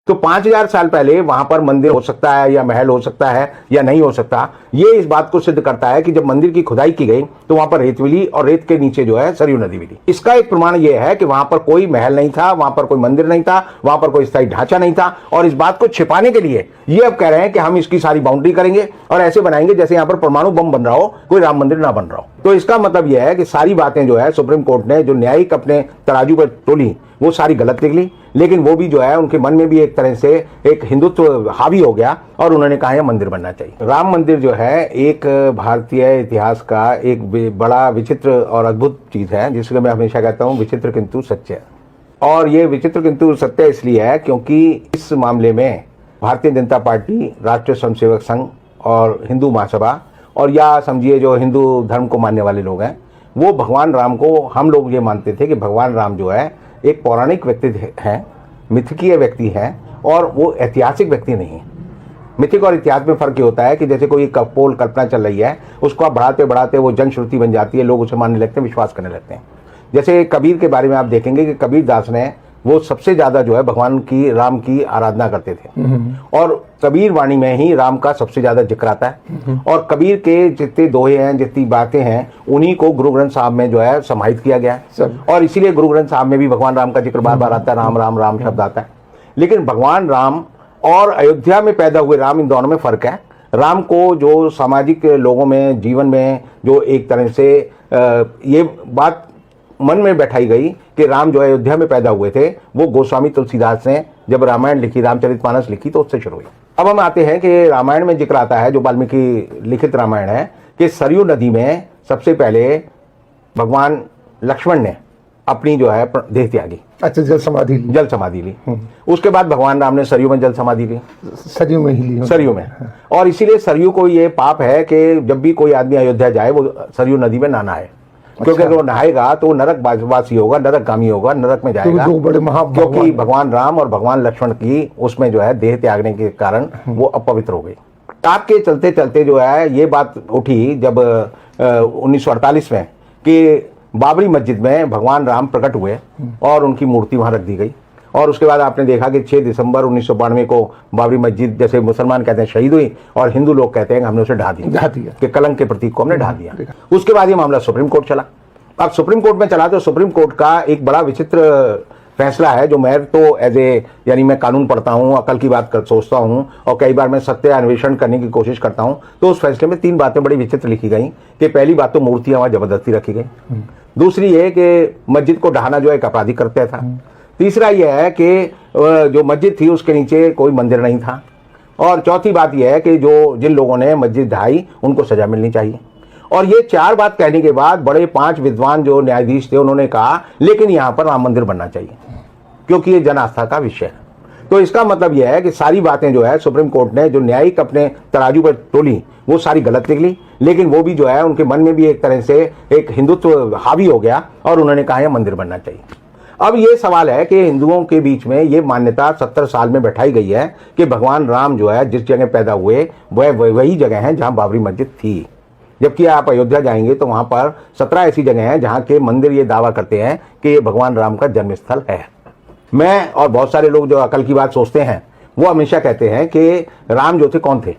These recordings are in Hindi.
तो 5000 साल पहले वहां पर मंदिर हो सकता है या महल हो सकता है या नहीं हो सकता, ये इस बात को सिद्ध करता है कि जब मंदिर की खुदाई की गई तो वहां पर रेत मिली और रेत के नीचे जो है सरयू नदी मिली। इसका एक प्रमाण यह है कि वहां पर कोई महल नहीं था, वहां पर कोई मंदिर नहीं था, वहां पर कोई स्थायी ढांचा नहीं था। और इस बात को छिपाने के लिए ये अब कह रहे हैं कि हम इसकी सारी बाउंड्री करेंगे और ऐसे बनाएंगे जैसे यहाँ पर परमाणु बम बन रहा हो, कोई राम मंदिर ना बन रहा हो। तो इसका मतलब यह है कि सारी बातें जो है सुप्रीम कोर्ट ने जो न्यायिक अपने तराजू पर तोली वो सारी गलत निकली, लेकिन वो भी जो है उनके मन में भी एक तरह से एक हिंदुत्व हावी हो गया और उन्होंने कहा है मंदिर बनना चाहिए। राम मंदिर जो है एक भारतीय इतिहास का एक बड़ा विचित्र और अद्भुत चीज है, जिसको मैं हमेशा कहता हूँ विचित्र किंतु सत्य। और ये विचित्र किंतु सत्य इसलिए है क्योंकि इस मामले में भारतीय जनता पार्टी, राष्ट्रीय स्वयंसेवक संघ और हिंदू महासभा और या समझिए जो हिंदू धर्म को मानने वाले लोग हैं, वो भगवान राम को, हम लोग ये मानते थे कि भगवान राम जो है एक पौराणिक व्यक्ति हैं, मिथकीय व्यक्ति हैं और वो ऐतिहासिक व्यक्ति नहीं है। मिथिक और इतिहास में फर्क ये होता है कि जैसे कोई कपोल कल्पना चल रही है, उसको आप बढ़ाते बढ़ाते वो जनश्रुति बन जाती है, लोग उसे मानने लगते हैं, विश्वास करने लगते हैं। जैसे कबीर के बारे में आप देखेंगे कि कबीर दास ने वो सबसे ज्यादा जो है भगवान की, राम की आराधना करते थे और कबीर वाणी में ही राम का सबसे ज्यादा जिक्र आता है। और कबीर के जितने दोहे हैं, जितनी बातें हैं, उन्हीं को गुरु ग्रंथ साहब में जो है समाहित किया गया है और इसीलिए गुरु ग्रंथ साहब में भी भगवान राम का जिक्र बार बार आता है, राम राम राम शब्द आता है। लेकिन भगवान राम और अयोध्या में पैदा हुए राम, इन दोनों में फर्क है। राम को जो सामाजिक लोगों में, जीवन में जो एक तरह से ये बात मन में बैठाई गई कि राम जो अयोध्या में पैदा हुए थे, वो गोस्वामी तुलसीदास ने जब रामायण लिखी, रामचरितमानस लिखी, तो उससे शुरू हुई। अब हम आते हैं कि रामायण में जिक्र आता है, जो वाल्मीकि लिखित रामायण है, कि सरयू नदी में सबसे पहले भगवान लक्ष्मण ने अपनी जो है देह त्यागी। अच्छा, जल समाधि ली। उसके बाद भगवान राम ने सरयू में जल समाधि ली, सरयू में ही ली, सरयू में। और इसीलिए सरयू को ये पाप है कि जब भी कोई आदमी अयोध्या जाए वो सरयू नदी में ना नहाए, क्योंकि अगर वो नहाएगा तो नरक वासी होगा, नरकगामी होगा, नरक में जाएगा। तो बड़े क्योंकि भगवान राम और भगवान लक्ष्मण की उसमें जो है देह त्यागने के कारण वो अपवित्र हो गई। ताप के चलते चलते जो है ये बात उठी जब 1948 में कि बाबरी मस्जिद में भगवान राम प्रकट हुए और उनकी मूर्ति वहां रख दी गई। और उसके बाद आपने देखा कि 6 दिसंबर 1992 को बाबरी मस्जिद, जैसे मुसलमान कहते हैं शहीद हुई और हिंदू लोग कहते हैं कि हमने उसे ढा दिया कि कलंक के प्रतीक को हमने ढा दिया। उसके बाद ये मामला सुप्रीम कोर्ट चला। अब सुप्रीम कोर्ट में चला तो सुप्रीम कोर्ट का एक बड़ा विचित्र फैसला है, जो मैं तो एज ए, यानी मैं कानून पढ़ता हूँ, अकल की बात कर सोचता हूँ और कई बार मैं सत्य अन्वेषण करने की कोशिश करता हूँ, तो उस फैसले में 3 बातें बड़ी विचित्र लिखी गई कि पहली बात तो मूर्तियां वहां जबरदस्ती रखी गई, दूसरी ये कि मस्जिद को ढहाना जो एक आपराधिक कृत्य था, तीसरा यह है कि जो मस्जिद थी उसके नीचे कोई मंदिर नहीं था, और चौथी बात यह है कि जो जिन लोगों ने मस्जिद ढहाई उनको सजा मिलनी चाहिए। और ये 4 बात कहने के बाद बड़े 5 विद्वान जो न्यायाधीश थे उन्होंने कहा लेकिन यहाँ पर राम मंदिर बनना चाहिए क्योंकि ये जन आस्था का विषय है। तो इसका मतलब यह है कि सारी बातें जो है सुप्रीम कोर्ट ने जो न्यायिक अपने तराजू पर तोली वो सारी गलत निकली, लेकिन वो भी जो है उनके मन में भी एक तरह से एक हिंदुत्व हावी हो गया और उन्होंने कहा है मंदिर बनना चाहिए। अब ये सवाल है कि हिंदुओं के बीच में ये मान्यता 70 साल में बैठाई गई है कि भगवान राम जो है जिस जगह पैदा हुए वह वही जगह है जहां बाबरी मस्जिद थी, जबकि आप अयोध्या जाएंगे तो वहां पर 17 ऐसी जगह हैं जहां के मंदिर ये दावा करते हैं कि ये भगवान राम का जन्मस्थल है। मैं और बहुत सारे लोग जो अकल की बात सोचते हैं वो हमेशा कहते हैं कि राम जो थे कौन थे?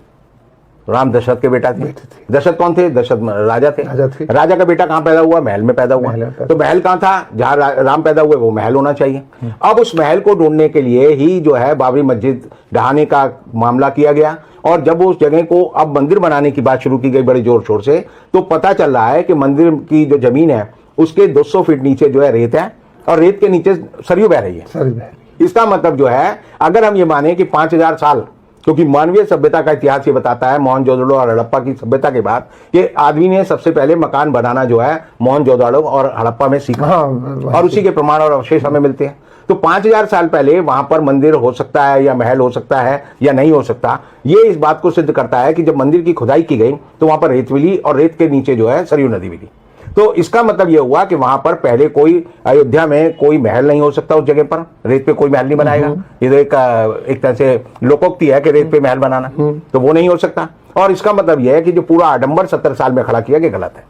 राम दशरथ के बेटा थे। दशरथ कौन थे? दशरथ राजा थे। राजा का बेटा कहाँ पैदा हुआ? महल में पैदा हुआ। तो महल कहाँ था? जहाँ राम पैदा हुए वो महल होना चाहिए। अब उस महल को ढूंढने के लिए ही जो है बाबरी मस्जिद ढहाने का मामला किया गया, और जब उस जगह को अब मंदिर बनाने की बात शुरू की गई बड़े जोर शोर से, तो पता चल रहा है कि मंदिर की जो जमीन है उसके 200 फीट नीचे जो है रेत है और रेत के नीचे सरयू बह रही है। इसका मतलब जो है अगर हम ये माने कि 5000 साल, क्योंकि मानवीय सभ्यता का इतिहास ये बताता है मोहनजोदड़ो और हड़प्पा की सभ्यता के बाद कि आदमी ने सबसे पहले मकान बनाना जो है मोहनजोदड़ो और हड़प्पा में सीखा, और उसी के प्रमाण और अवशेष हमें मिलते हैं। तो 5000 साल पहले वहां पर मंदिर हो सकता है या महल हो सकता है या नहीं हो सकता, ये इस बात को सिद्ध करता है कि जब मंदिर की खुदाई की गई तो वहां पर रेत मिली और रेत के नीचे जो है सरयू नदी मिली। तो इसका मतलब यह हुआ कि वहां पर पहले कोई, अयोध्या में कोई महल नहीं हो सकता, उस जगह पर रेत पे कोई महल नहीं बनाएगा। ये तो एक तरह से लोकोक्ति है कि रेत पे महल बनाना, तो वो नहीं हो सकता। और इसका मतलब यह है कि जो पूरा आडंबर 70 साल में खड़ा किया गया गलत है।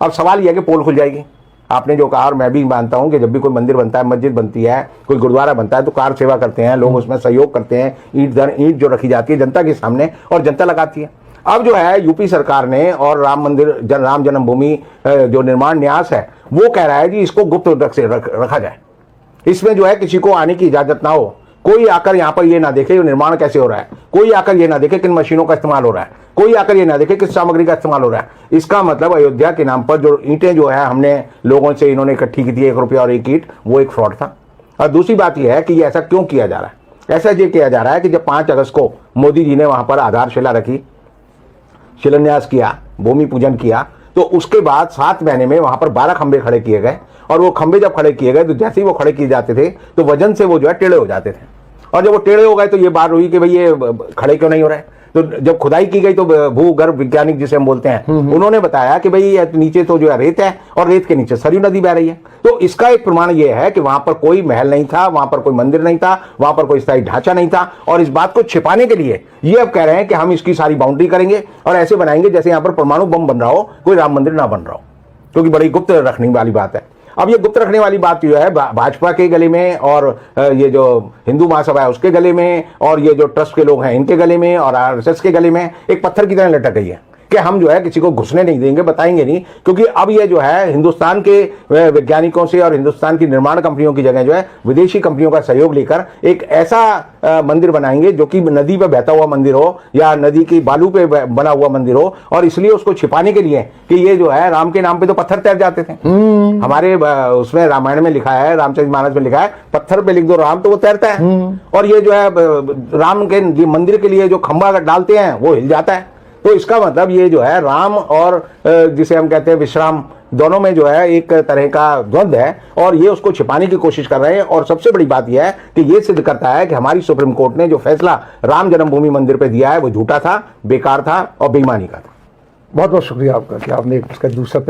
अब सवाल यह है कि पोल खुल जाएगी। आपने जो कहा, और मैं भी मानता हूं कि जब भी कोई मंदिर बनता है, मस्जिद बनती है, कोई गुरुद्वारा बनता है, तो कार सेवा करते हैं लोग, उसमें सहयोग करते हैं, ईंट दर ईंट जो रखी जाती है जनता के सामने और जनता लगाती है। अब जो है यूपी सरकार ने और राम मंदिर राम जन्मभूमि जो निर्माण न्यास है, वो कह रहा है कि इसको गुप्त रखा जाए, इसमें जो है किसी को आने की इजाजत ना हो, कोई आकर यहाँ पर ये ना देखे निर्माण कैसे हो रहा है, कोई आकर ये ना देखे किन मशीनों का इस्तेमाल हो रहा है, कोई आकर ये ना देखे किस सामग्री का इस्तेमाल हो रहा है। इसका मतलब अयोध्या के नाम पर जो ईंटें जो है हमने लोगों से इन्होंने इकट्ठी की थी, 1 रुपया और 1 ईंट, वो एक फ्रॉड था। और दूसरी बात यह है कि ये ऐसा क्यों किया जा रहा है। ऐसा ये किया जा रहा है कि जब 5 अगस्त को मोदी जी ने वहां पर आधारशिला रखी, शिलान्यास किया, भूमि पूजन किया, तो उसके बाद 7 महीने में वहां पर 12 खंबे खड़े किए गए। और वो खंबे जब खड़े किए गए तो जैसे ही वो खड़े किए जाते थे तो वजन से वो जो है टेढ़े हो जाते थे। और जब वो टेढ़े हो गए तो ये बात हुई कि भाई ये खड़े क्यों नहीं हो रहे। तो जब खुदाई की गई तो भूगर्भ वैज्ञानिक जिसे हम बोलते हैं, उन्होंने बताया कि भाई नीचे तो जो है रेत है और रेत के नीचे सरयू नदी बह रही है। तो इसका एक प्रमाण यह है कि वहां पर कोई महल नहीं था, वहां पर कोई मंदिर नहीं था, वहां पर कोई स्थायी ढांचा नहीं था। और इस बात को छिपाने के लिए ये अब कह रहे हैं कि हम इसकी सारी बाउंड्री करेंगे और ऐसे बनाएंगे जैसे यहां पर परमाणु बम बन रहा हो, कोई राम मंदिर ना बन रहा हो, क्योंकि बड़ी गुप्त रखने वाली बात है। अब ये गुप्त रखने वाली बात जो है भाजपा के गले में और ये जो हिंदू महासभा है उसके गले में और ये जो ट्रस्ट के लोग हैं इनके गले में और आरएसएस के गले में एक पत्थर की तरह लटक गई है कि हम जो है किसी को घुसने नहीं देंगे, बताएंगे नहीं। क्योंकि अब ये जो है हिंदुस्तान के वैज्ञानिकों से और हिंदुस्तान की निर्माण कंपनियों की जगह जो है विदेशी कंपनियों का सहयोग लेकर एक ऐसा मंदिर बनाएंगे जो कि नदी पे बहता हुआ मंदिर हो या नदी की बालू पे बना हुआ मंदिर हो। और इसलिए उसको छिपाने के लिए कि ये जो है राम के नाम पे तो पत्थर तैर जाते थे। हमारे उसमें रामायण में लिखा है, रामचरितमानस में लिखा है, पत्थर पे लिख दो राम तो वो तैरता है। और ये जो है राम के मंदिर के लिए जो खंभा डालते हैं वो हिल जाता है। तो इसका मतलब ये जो है राम और जिसे हम कहते हैं विश्राम, दोनों में जो है एक तरह का द्वंद्व है और ये उसको छिपाने की कोशिश कर रहे हैं। और सबसे बड़ी बात यह है कि ये सिद्ध करता है कि हमारी सुप्रीम कोर्ट ने जो फैसला राम जन्मभूमि मंदिर पे दिया है वो झूठा था, बेकार था और बेईमानी का था। बहुत बहुत शुक्रिया आपका कि आपने इसका दूसरा